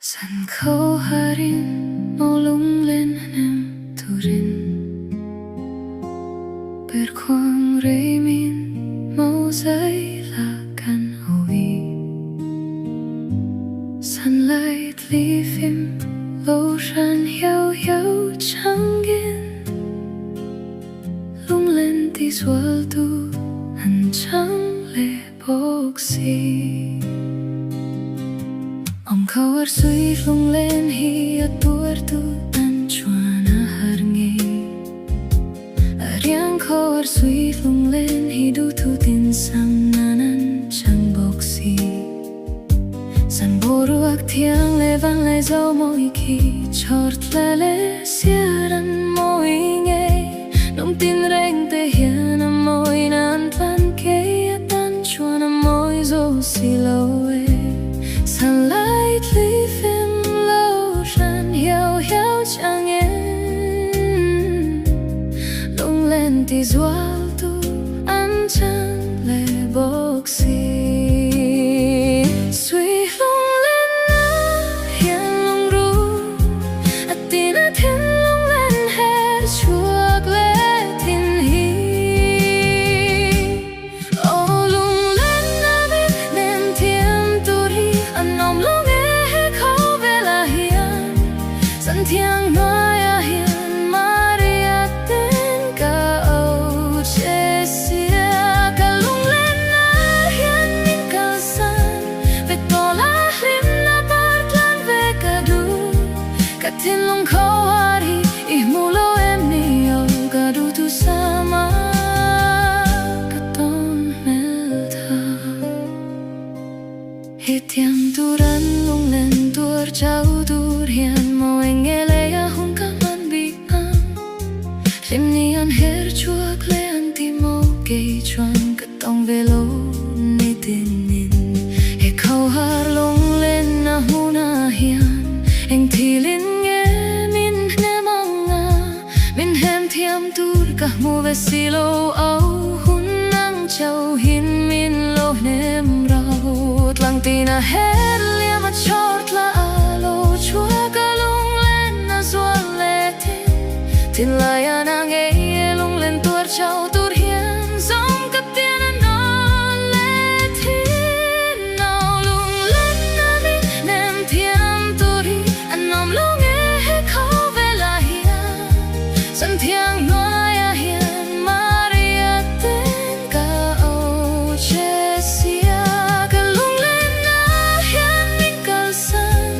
San Khawharin mau Lunglenna nem turin Berkuang remin mau AZRalte97 Sunlight leaving lâu ran hiao hiao trangin Lunglenna97-2026 Khawhar suy lung lên hi atur tu tan chuana harnge Ariang Khawhar suy lung lên hi du tu tin sam nanan chang boxi San boruak thiang le van le zo moi ki chort le le siaran moi nge Nong tin reng te hian a moi nan van ke tan chuana moi zo si lo e Sunlight leaving low ran hiao hiao chang yên Lunglenna97-2026 Suy Lunglenna hian lung ru atina thiên Lunglen her chuak le tin hi Oh Lunglenna biết nem thiam tu ri anom lung San thiang nói a hiền Maria tên ca âu chế xia ca Lunglenna hiền min ca san về to la lim na part lan về ca du ca tin lung Khawhar hi mu lo em ni âu ca du tu sama ca ton mel tha he tiam tu ran Lunglen tur chau tur hiền Lim ni an her chuak le an ti mo kei chuan ka tong ve lo ni tin nin He Khawhar Lunglenna huna hian Eng thilin nge min ne manga Min hem thiam tur ka mu ve si lo au hun nang chau hin min lo nem rau Tlang tina her liam a chort la alo chua ka Lunglenna zual le tin lai anang e Lunglen tuar chau tur hian Zong ka tiên an non le tin Nau Lunglenna min nem thiam turi Anom lung e he khâu ve la hian San thiang nói a hian Maria tên ca âu chế xia Ka Lunglenna hian min kal san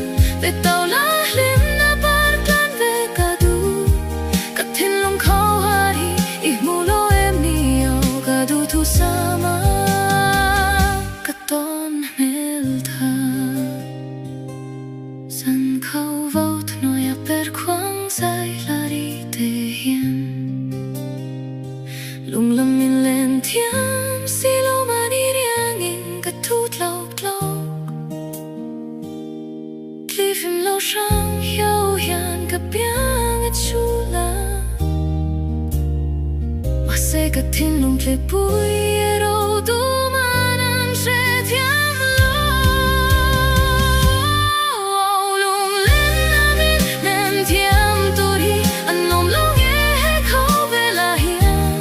Ve tau la lim na par plan ve ka du Khawhar hi mu lo em ni âu ca du tu sama ca ton mel tha San khâu vot noi a per khoang sai la ri te hian Lung lam min len thiam si lo ma ni riang in ca thut lau lau Livim lo sang hiao hian ca piang a chula Se ka tin lung tle pui e ro du manan se thiam lo Lunglenna min nem thiam tu ri anom lung e he khâu ve la hian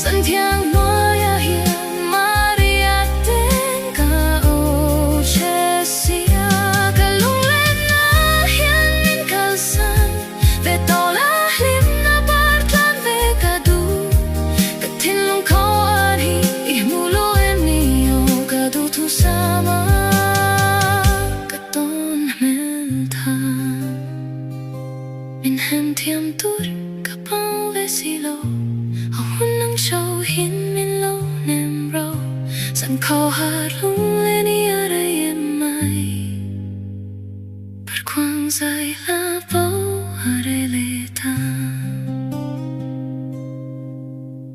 San thiang nói a hian Maria tên ca âu chế xia Ka Lunglenna hian min kal san ve to la lim na part lan ve ca du Khawhar hi mu lo em ni âu ca du tu sama ca ton mel tha Min hem thiam tur ca pau ve si lo Au hun nang chau hin min lo nem rau San Khawhar Lunglenna